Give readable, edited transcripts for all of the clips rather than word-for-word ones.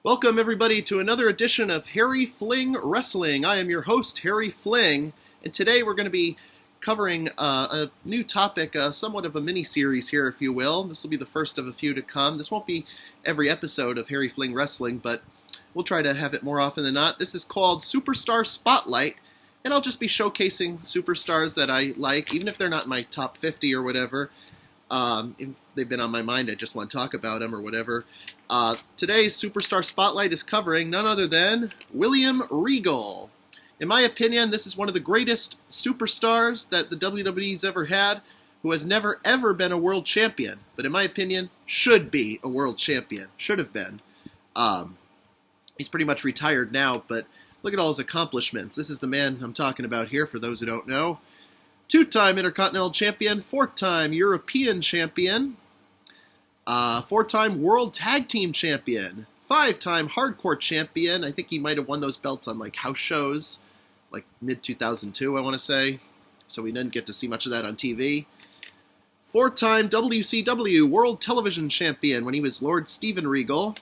Welcome, everybody, to another edition of Harry Fling Wrestling. I am your host, Harry Fling, and today we're going to be covering a new topic, somewhat of a mini-series here, if you will. This will be the first of a few to come. This won't be every episode of Harry Fling Wrestling, but we'll try to have it more often than not. This is called Superstar Spotlight, and I'll just be showcasing superstars that I like, even if they're not in my top 50 or whatever. If they've been on my mind, I just want to talk about them or whatever. Today's Superstar Spotlight is covering none other than William Regal. In my opinion, this is one of the greatest superstars that the WWE's ever had, who has never ever been a world champion, but in my opinion, should be a world champion. Should have been. He's pretty much retired now, but look at all his accomplishments. This is the man I'm talking about here, for those who don't know. Two-time Intercontinental Champion, four-time European Champion, four-time World Tag Team Champion, five-time Hardcore Champion. I think he might have won those belts on like house shows, like mid-2002, I want to say. So we didn't get to see much of that on TV. Four-time WCW World Television Champion when he was Lord Steven Regal.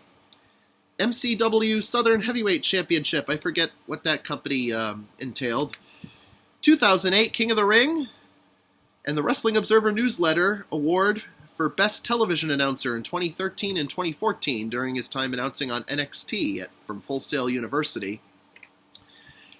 MCW Southern Heavyweight Championship. I forget what that company entailed. 2008 King of the Ring, and the Wrestling Observer Newsletter Award for Best Television Announcer in 2013 and 2014 during his time announcing on NXT from Full Sail University.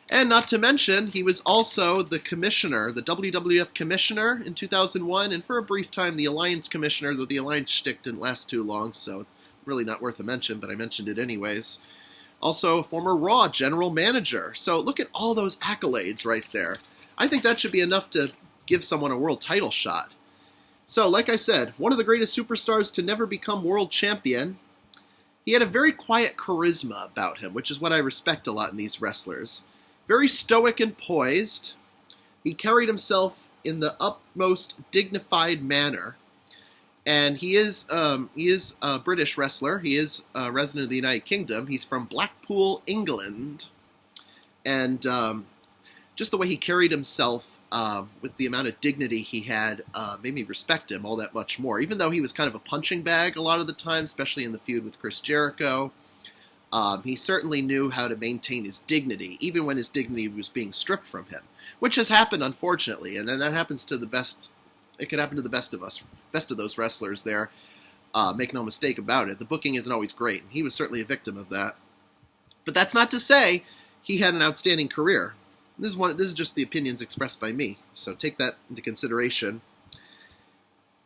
And not to mention, he was also the commissioner, the WWF commissioner in 2001, and for a brief time the Alliance commissioner, though the Alliance shtick didn't last too long, so really not worth a mention, but I mentioned it anyways. Also, former Raw general manager. So look at all those accolades right there. I think that should be enough to give someone a world title shot. So, like I said, one of the greatest superstars to never become world champion. He had a very quiet charisma about him, which is what I respect a lot in these wrestlers. Very stoic and poised. He carried himself in the utmost dignified manner. And he is a British wrestler. He is a resident of the United Kingdom. He's from Blackpool, England. And just the way he carried himself with the amount of dignity he had made me respect him all that much more. Even though he was kind of a punching bag a lot of the time, especially in the feud with Chris Jericho, he certainly knew how to maintain his dignity, even when his dignity was being stripped from him, which has happened, unfortunately. And then that happens to the best. It could happen to the best of us, best of those wrestlers there. Make no mistake about it. The booking isn't always great, and he was certainly a victim of that. But that's not to say he had an outstanding career. This is just the opinions expressed by me, so take that into consideration.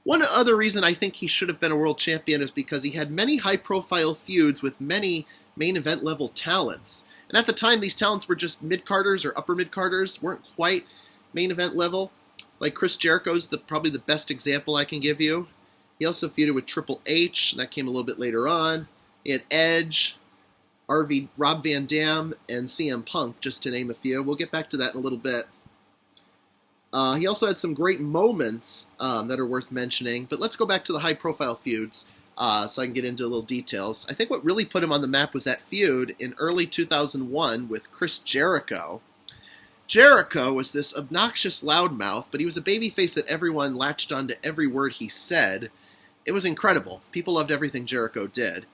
One other reason I think he should have been a world champion is because he had many high-profile feuds with many main event level talents. And at the time, these talents were just mid-carders or upper mid-carders, weren't quite main event level. Like Chris Jericho's probably the best example I can give you. He also feuded with Triple H, and that came a little bit later on. He had Edge, Rob Van Dam, and CM Punk, just to name a few. We'll get back to that in a little bit. He also had some great moments that are worth mentioning, but let's go back to the high-profile feuds so I can get into a little details. I think what really put him on the map was that feud in early 2001 with Chris Jericho. Jericho was this obnoxious loudmouth, but he was a babyface that everyone latched onto every word he said. It was incredible. People loved everything Jericho did.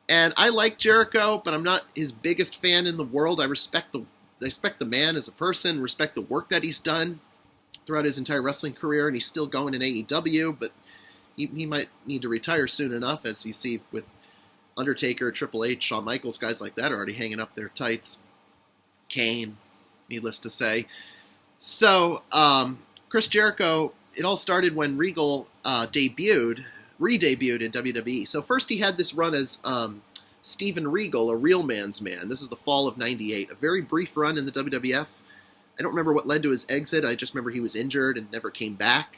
And I like Jericho, but I'm not his biggest fan in the world. I respect the man as a person, respect the work that he's done throughout his entire wrestling career, and he's still going in AEW, but he might need to retire soon enough, as you see with Undertaker, Triple H, Shawn Michaels, guys like that are already hanging up their tights. Kane, needless to say. So, Chris Jericho, it all started when Regal re-debuted in WWE. So first he had this run as Steven Regal, a real man's man. This is the fall of '98. A very brief run in the WWF. I don't remember what led to his exit. I just remember he was injured and never came back.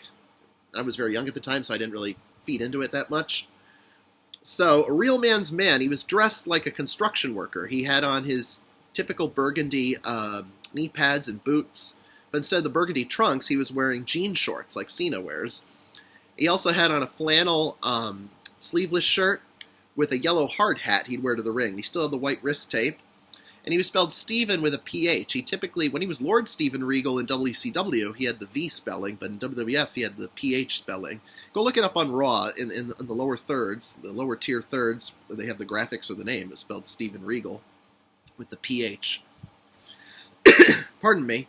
I was very young at the time, so I didn't really feed into it that much. So, a real man's man. He was dressed like a construction worker. He had on his typical burgundy knee pads and boots. But instead of the burgundy trunks, he was wearing jean shorts like Cena wears. He also had on a flannel sleeveless shirt with a yellow hard hat he'd wear to the ring. He still had the white wrist tape. And he was spelled Steven with a PH. He typically, when he was Lord Steven Regal in WCW, he had the V spelling, but in WWF he had the PH spelling. Go look it up on Raw in the lower thirds, the lower tier thirds, where they have the graphics or the name. It's spelled Steven Regal with the PH. Pardon me.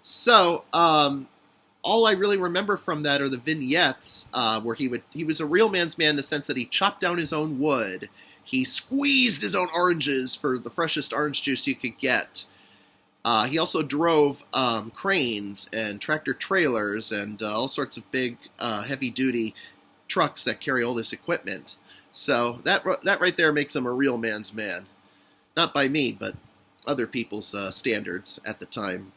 So, all I really remember from that are the vignettes where he was a real man's man in the sense that he chopped down his own wood. He squeezed his own oranges for the freshest orange juice you could get. He also drove cranes and tractor trailers and all sorts of big, heavy-duty trucks that carry all this equipment. So that right there makes him a real man's man. Not by me, but other people's standards at the time.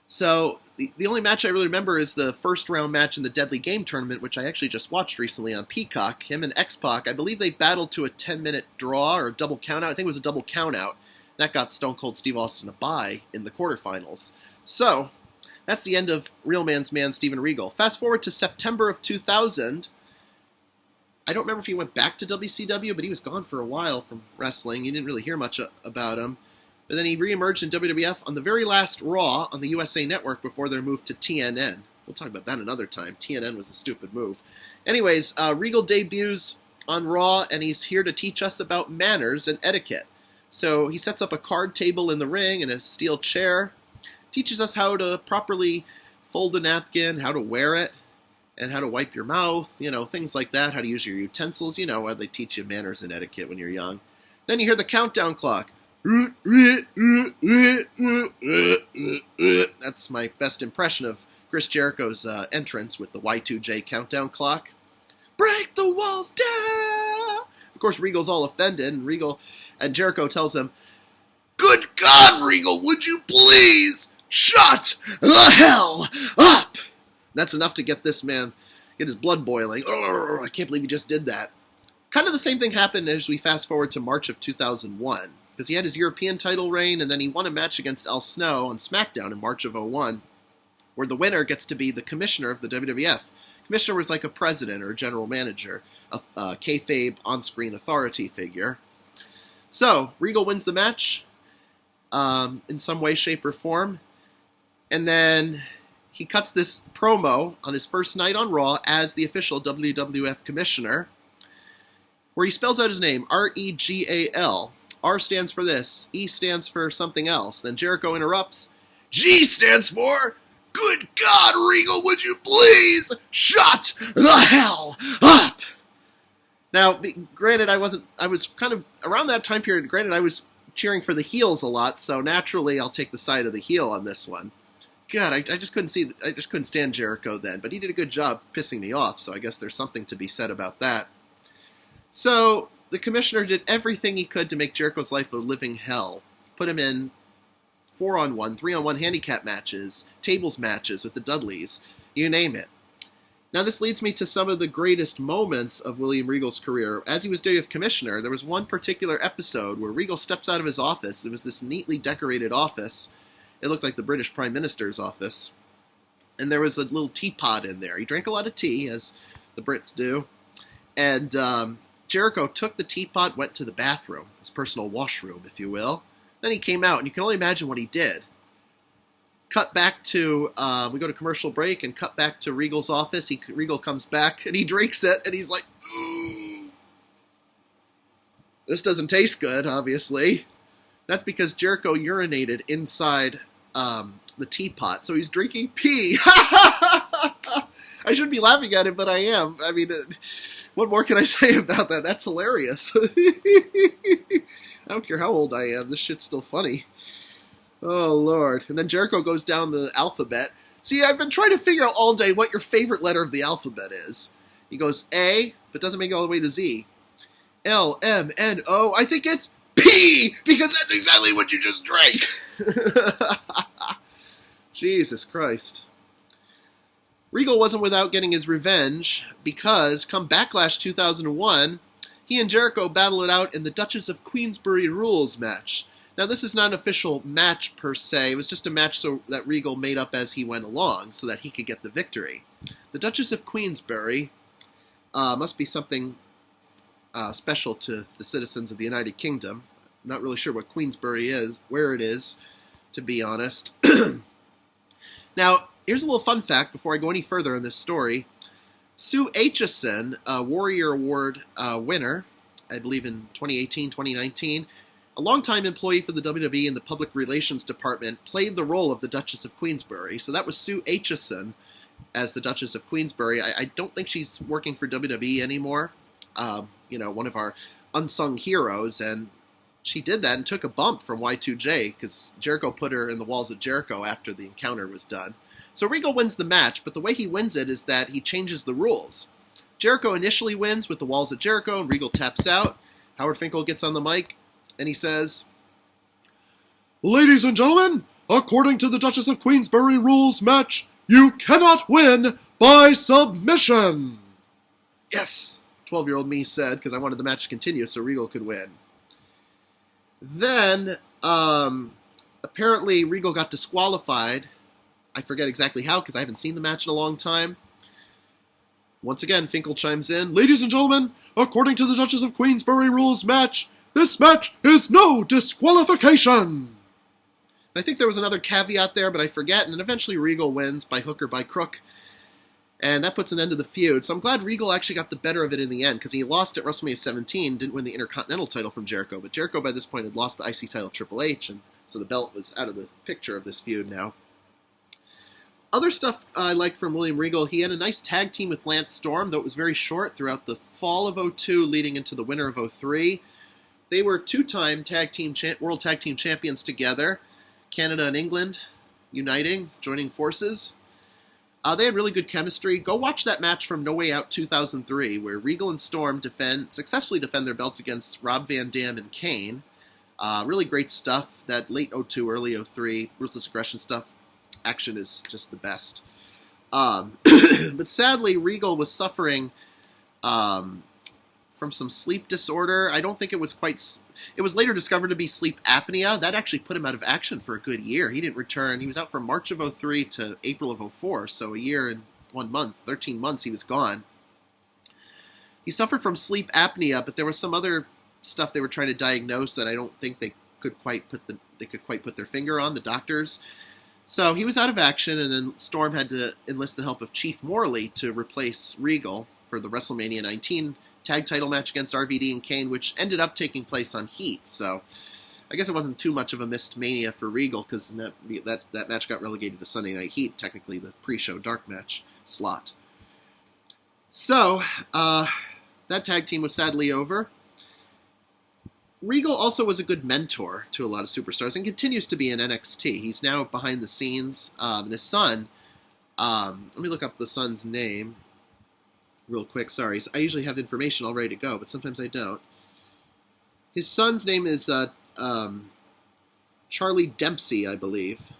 So the only match I really remember is the first round match in the Deadly Game tournament, which I actually just watched recently on Peacock. Him and X-Pac, I believe they battled to a 10-minute draw or a double countout. I think it was a double countout. That got Stone Cold Steve Austin a bye in the quarterfinals. So that's the end of Real Man's Man Steven Regal. Fast forward to September of 2000. I don't remember if he went back to WCW, but he was gone for a while from wrestling. You didn't really hear much about him. But then he reemerged in WWF on the very last Raw on the USA Network before their move to TNN. We'll talk about that another time. TNN was a stupid move. Anyways, Regal debuts on Raw, and he's here to teach us about manners and etiquette. So he sets up a card table in the ring and a steel chair, teaches us how to properly fold a napkin, how to wear it, and how to wipe your mouth, things like that, how to use your utensils, how they teach you manners and etiquette when you're young. Then you hear the countdown clock. That's my best impression of Chris Jericho's entrance with the Y2J countdown clock. Break the walls down! Of course, Regal's all offended, and Jericho tells him, "Good God, Regal, would you please shut the hell up?" That's enough to get this man, get his blood boiling. Oh, I can't believe he just did that. Kind of the same thing happened as we fast forward to March of 2001. Because he had his European title reign, and then he won a match against Al Snow on SmackDown in March of 2001, where the winner gets to be the commissioner of the WWF. Commissioner was like a president or a general manager, a kayfabe on-screen authority figure. So, Regal wins the match in some way, shape, or form, and then he cuts this promo on his first night on Raw as the official WWF commissioner, where he spells out his name, R-E-G-A-L. R stands for this. E stands for something else. Then Jericho interrupts. G stands for, "Good God, Regal, would you please shut the hell up?" Now, granted, I was kind of, around that time period, I was cheering for the heels a lot, so naturally I'll take the side of the heel on this one. God, I just couldn't stand Jericho then, but he did a good job pissing me off, so I guess there's something to be said about that. So, the commissioner did everything he could to make Jericho's life a living hell. Put him in 4-on-1, 3-on-1 handicap matches, tables matches with the Dudleys, you name it. Now this leads me to some of the greatest moments of William Regal's career. As he was WWF commissioner, there was one particular episode where Regal steps out of his office. It was this neatly decorated office. It looked like the British Prime Minister's office. And there was a little teapot in there. He drank a lot of tea, as the Brits do. And Jericho took the teapot, went to the bathroom, his personal washroom, if you will. Then he came out, and you can only imagine what he did. Cut back to, we go to commercial break, and cut back to Regal's office. Regal comes back, and he drinks it, and he's like, "Ooh, this doesn't taste good, obviously." That's because Jericho urinated inside the teapot, so he's drinking pee. I shouldn't be laughing at it, but I am. I mean, what more can I say about that? That's hilarious. I don't care how old I am. This shit's still funny. Oh, Lord. And then Jericho goes down the alphabet. See, I've been trying to figure out all day what your favorite letter of the alphabet is. He goes A, but doesn't make it all the way to Z. L, M, N, O. I think it's P, because that's exactly what you just drank. Jesus Christ. Regal wasn't without getting his revenge, because come Backlash 2001, he and Jericho battled it out in the Duchess of Queensberry Rules match. Now, this is not an official match per se. It was just a match that Regal made up as he went along so that he could get the victory. The Duchess of Queensberry must be something special to the citizens of the United Kingdom. I'm not really sure what Queensbury is, where it is, to be honest. Now, here's a little fun fact before I go any further in this story. Sue Aitchison, a Warrior Award winner, I believe in 2018, 2019, a longtime employee for the WWE in the Public Relations Department, played the role of the Duchess of Queensbury. So that was Sue Aitchison as the Duchess of Queensbury. I don't think she's working for WWE anymore. One of our unsung heroes, and she did that and took a bump from Y2J because Jericho put her in the walls of Jericho after the encounter was done. So Regal wins the match, but the way he wins it is that he changes the rules. Jericho initially wins with the walls of Jericho, and Regal taps out. Howard Finkel gets on the mic, and he says, "Ladies and gentlemen, according to the Duchess of Queensbury rules match, you cannot win by submission." Yes, 12-year-old me said, because I wanted the match to continue so Regal could win. Then, apparently Regal got disqualified. I forget exactly how, because I haven't seen the match in a long time. Once again, Finkel chimes in, "Ladies and gentlemen, according to the Duchess of Queensbury rules match, this match is no disqualification." And I think there was another caveat there, but I forget, and then eventually Regal wins by hook or by crook. And that puts an end to the feud. So I'm glad Regal actually got the better of it in the end, because he lost at WrestleMania 17, didn't win the Intercontinental title from Jericho. But Jericho, by this point, had lost the IC title to Triple H, and so the belt was out of the picture of this feud now. Other stuff I liked from William Regal, he had a nice tag team with Lance Storm, though it was very short throughout the fall of 2002 leading into the winter of 2003. They were two-time World Tag Team Champions together, Canada and England uniting, joining forces. They had really good chemistry. Go watch that match from No Way Out 2003, where Regal and Storm successfully defend their belts against Rob Van Dam and Kane. Really great stuff. That late 2002, early 2003 Ruthless Aggression stuff. Action is just the best. But sadly, Regal was suffering from some sleep disorder. I don't think it was it was later discovered to be sleep apnea. That actually put him out of action for a good year. He didn't return. He was out from March of 2003 to April of 2004, so a year and 1 month, 13 months he was gone. He suffered from sleep apnea, but there was some other stuff they were trying to diagnose that I don't think they could quite put their finger on, the doctors. So he was out of action, and then Storm had to enlist the help of Chief Morley to replace Regal for the WrestleMania 19 tag title match against RVD and Kane, which ended up taking place on Heat. So I guess it wasn't too much of a missed Mania for Regal, because that match got relegated to Sunday Night Heat, technically the pre-show dark match slot. So that tag team was sadly over. Regal also was a good mentor to a lot of superstars and continues to be in NXT. He's now behind the scenes. And his son, let me look up the son's name real quick. Sorry, I usually have information all ready to go, but sometimes I don't. His son's name is Charlie Dempsey, I believe.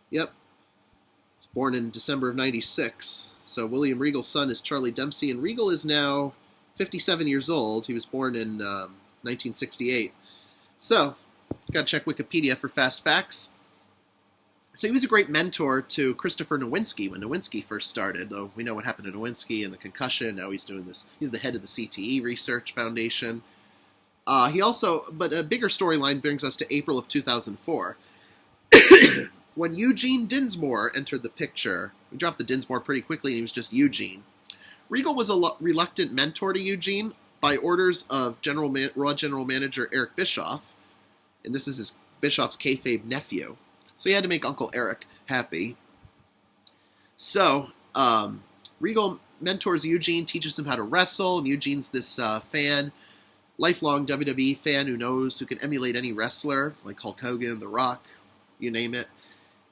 Yep. He was born in December of 96. So William Regal's son is Charlie Dempsey, and Regal is now 57 years old. He was born in 1968. So, gotta check Wikipedia for fast facts. So he was a great mentor to Christopher Nowinski when Nowinski first started, though we know what happened to Nowinski and the concussion. Now he's doing this. He's the head of the CTE Research Foundation. But a bigger storyline brings us to April of 2004. When Eugene Dinsmore entered the picture. We dropped the Dinsmore pretty quickly, and he was just Eugene. Regal was a reluctant mentor to Eugene by orders of Raw General Manager Eric Bischoff, and this is Bischoff's kayfabe nephew. So he had to make Uncle Eric happy. So Regal mentors Eugene, teaches him how to wrestle, and Eugene's this lifelong WWE fan who can emulate any wrestler, like Hulk Hogan, The Rock, you name it.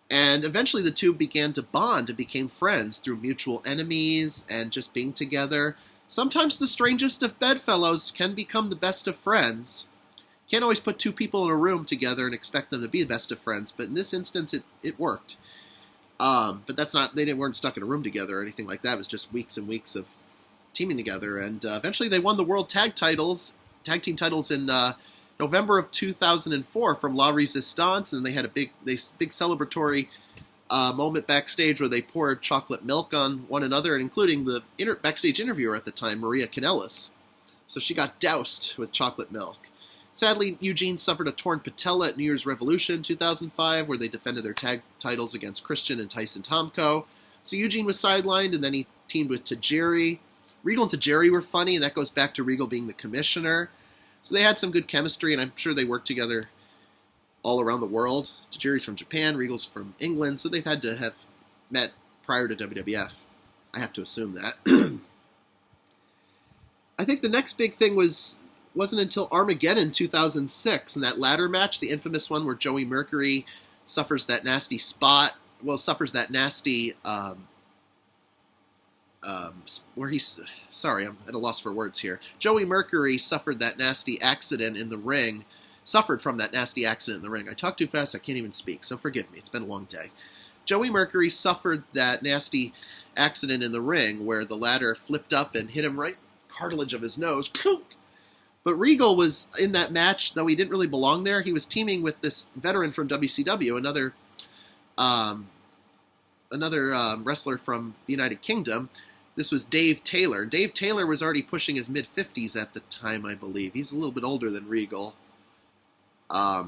And eventually the two began to bond and became friends through mutual enemies and just being together. Sometimes the strangest of bedfellows can become the best of friends. Can't always put two people in a room together and expect them to be the best of friends, but in this instance it worked. But they weren't stuck in a room together or anything like that. It was just weeks and weeks of teaming together, and eventually they won the World Tag Team titles in November of 2004 from La Resistance, and they had a big celebratory moment backstage where they poured chocolate milk on one another, including the backstage interviewer at the time, Maria Kanellis. So she got doused with chocolate milk. Sadly, Eugene suffered a torn patella at New Year's Revolution 2005, where they defended their tag titles against Christian and Tyson Tomko. So Eugene was sidelined, and then he teamed with Tajiri. Regal and Tajiri were funny, and that goes back to Regal being the commissioner. So they had some good chemistry, and I'm sure they worked together all around the world. Tajiri's from Japan, Regal's from England, so they've had to have met prior to WWF. I have to assume that. I think the next big thing wasn't until Armageddon 2006, and that ladder match, the infamous one where Joey Mercury suffers that nasty where he's, sorry, I'm at a loss for words here. Joey Mercury suffered that nasty accident in the ring, suffered from that nasty accident in the ring. I talk too fast, I can't even speak, so forgive me, it's been a long day. Joey Mercury suffered that nasty accident in the ring where the ladder flipped up and hit him right cartilage of his nose. But Regal was in that match, though he didn't really belong there. He was teaming with this veteran from WCW, another wrestler from the United Kingdom. This was Dave Taylor. Dave Taylor was already pushing his mid-50s at the time, I believe. He's a little bit older than Regal. Or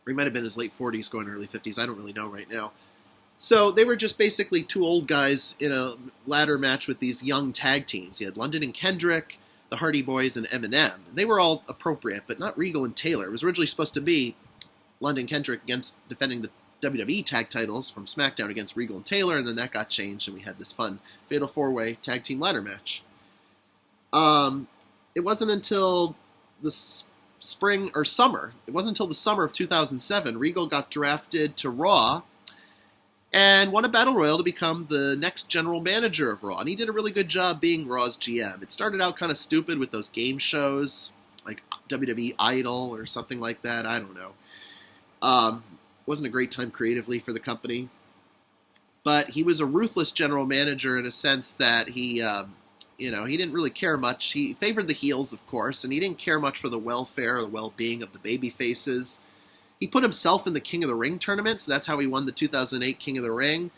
he might have been in his late 40s, going early 50s. I don't really know right now. So they were just basically two old guys in a ladder match with these young tag teams. You had London and Kendrick, the Hardy Boys, and M&M. They were all appropriate, but not Regal and Taylor. It was originally supposed to be London Kendrick against defending the WWE tag titles from SmackDown against Regal and Taylor, and then that got changed, and we had this fun Fatal 4-Way tag team ladder match. It wasn't until the summer of 2007, Regal got drafted to Raw and won a battle royal to become the next general manager of Raw. And he did a really good job being Raw's GM. It started out kind of stupid with those game shows, like WWE Idol or something like that. I don't know. Wasn't a great time creatively for the company. But he was a ruthless general manager in a sense that he didn't really care much. He favored the heels, of course, and he didn't care much for the welfare or the well-being of the baby faces. He put himself in the King of the Ring tournament, so that's how he won the 2008 King of the Ring.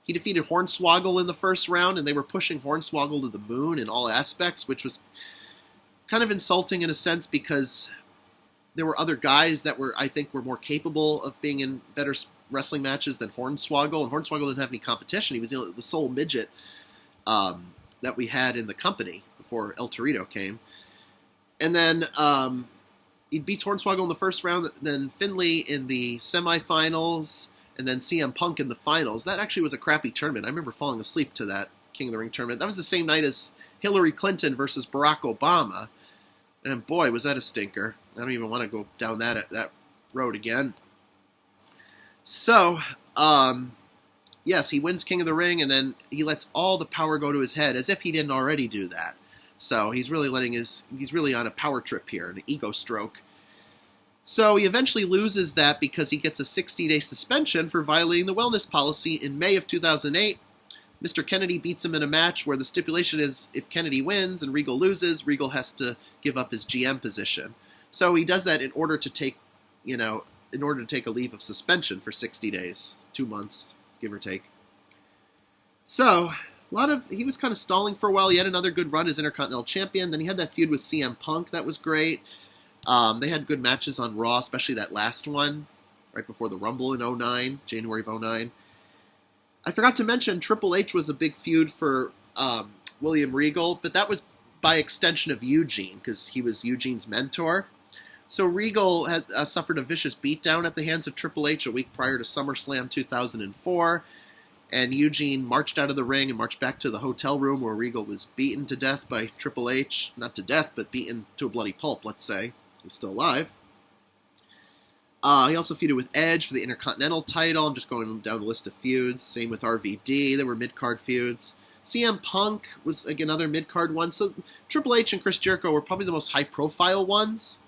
He defeated Hornswoggle in the first round, and they were pushing Hornswoggle to the moon in all aspects, which was kind of insulting in a sense because there were other guys that I think were more capable of being in better wrestling matches than Hornswoggle, and Hornswoggle didn't have any competition. He was the sole midget that we had in the company before El Torito came. And then he beats Hornswoggle in the first round, then Finlay in the semifinals, and then CM Punk in the finals. That actually was a crappy tournament. I remember falling asleep to that King of the Ring tournament. That was the same night as Hillary Clinton versus Barack Obama. And boy, was that a stinker. I don't even want to go down that road again. So, yes, he wins King of the Ring, and then he lets all the power go to his head, as if he didn't already do that. So he's really on a power trip here, an ego stroke. So he eventually loses that because he gets a 60-day suspension for violating the wellness policy in May of 2008. Mr. Kennedy beats him in a match where the stipulation is if Kennedy wins and Regal loses, Regal has to give up his GM position. So he does that in order to take a leave of suspension for 60 days, 2 months, give or take. So he was kind of stalling for a while. He had another good run as Intercontinental Champion. Then he had that feud with CM Punk. That was great. They had good matches on Raw, especially that last one, right before the Rumble in January of 2009. I forgot to mention Triple H was a big feud for William Regal, but that was by extension of Eugene, because he was Eugene's mentor. So Regal had suffered a vicious beatdown at the hands of Triple H a week prior to SummerSlam 2004. And Eugene marched out of the ring and marched back to the hotel room where Regal was beaten to death by Triple H. Not to death, but beaten to a bloody pulp, let's say. He's still alive. He also feuded with Edge for the Intercontinental title. I'm just going down the list of feuds. Same with RVD. There were mid-card feuds. CM Punk was another mid-card one. So Triple H and Chris Jericho were probably the most high-profile ones.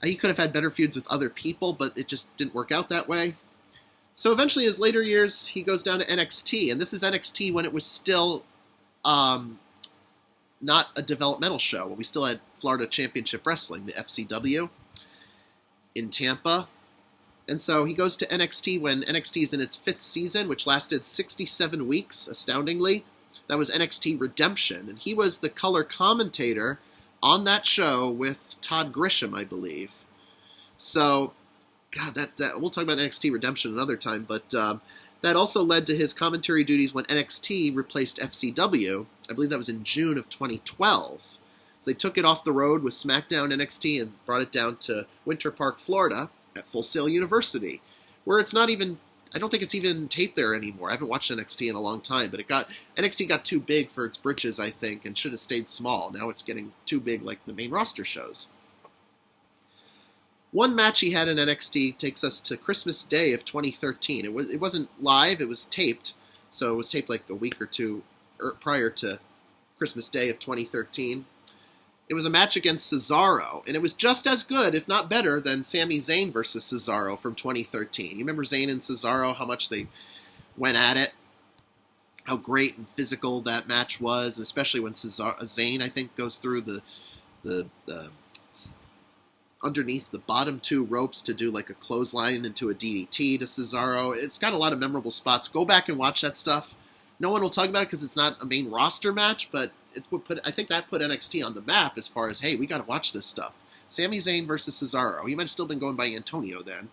He could have had better feuds with other people, but it just didn't work out that way. So eventually, in his later years, he goes down to NXT, and this is NXT when it was still not a developmental show, when we still had Florida Championship Wrestling, the FCW, in Tampa. And so he goes to NXT when NXT is in its 5th season, which lasted 67 weeks, astoundingly. That was NXT Redemption, and he was the color commentator on that show with Todd Grisham, I believe. So, God, that we'll talk about NXT Redemption another time, but that also led to his commentary duties when NXT replaced FCW. I believe that was in June of 2012. So they took it off the road with SmackDown NXT and brought it down to Winter Park, Florida, at Full Sail University, where it's not even, I don't think it's even taped there anymore. I haven't watched NXT in a long time, but NXT got too big for its britches, I think, and should have stayed small. Now it's getting too big like the main roster shows. One match he had in NXT takes us to Christmas Day of 2013. It wasn't live, it was taped, so it was taped like a week or two prior to Christmas Day of 2013. It was a match against Cesaro, and it was just as good, if not better, than Sami Zayn versus Cesaro from 2013. You remember Zayn and Cesaro, how much they went at it, how great and physical that match was, and especially when Zayn, I think, goes through the underneath the bottom two ropes to do like a clothesline into a DDT to Cesaro. It's got a lot of memorable spots. Go back and watch that stuff. No one will talk about it because it's not a main roster match, but I think that put NXT on the map as far as, hey, we got to watch this stuff. Sami Zayn versus Cesaro. He might have still been going by Antonio then.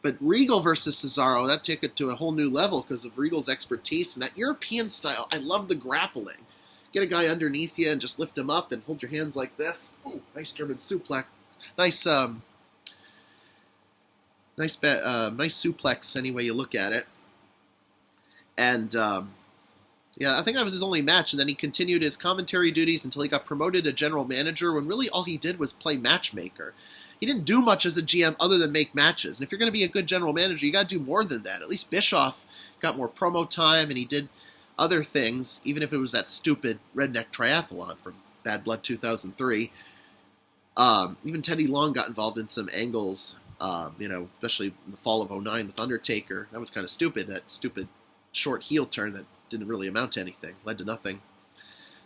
But Regal versus Cesaro, that took it to a whole new level because of Regal's expertise and that European style. I love the grappling. Get a guy underneath you and just lift him up and hold your hands like this. Ooh, nice German suplex. Nice suplex any way you look at it. And yeah, I think that was his only match, and then he continued his commentary duties until he got promoted to general manager, when really all he did was play matchmaker. He didn't do much as a GM other than make matches, and if you're going to be a good general manager, you got to do more than that. At least Bischoff got more promo time, and he did other things, even if it was that stupid redneck triathlon from Bad Blood 2003. Even Teddy Long got involved in some angles, especially in the fall of 2009 with Undertaker. That was kind of stupid, that stupid short heel turn that didn't really amount to anything, led to nothing.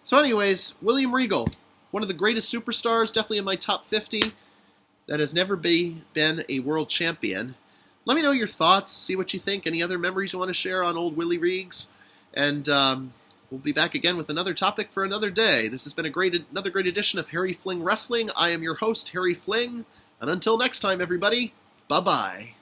So anyways, William Regal, one of the greatest superstars, definitely in my top 50, that has never been a world champion. Let me know your thoughts, see what you think, any other memories you want to share on old Willie Reegs, and we'll be back again with another topic for another day. This has been another great edition of Harry Fling Wrestling. I am your host, Harry Fling, and until next time, everybody, bye-bye.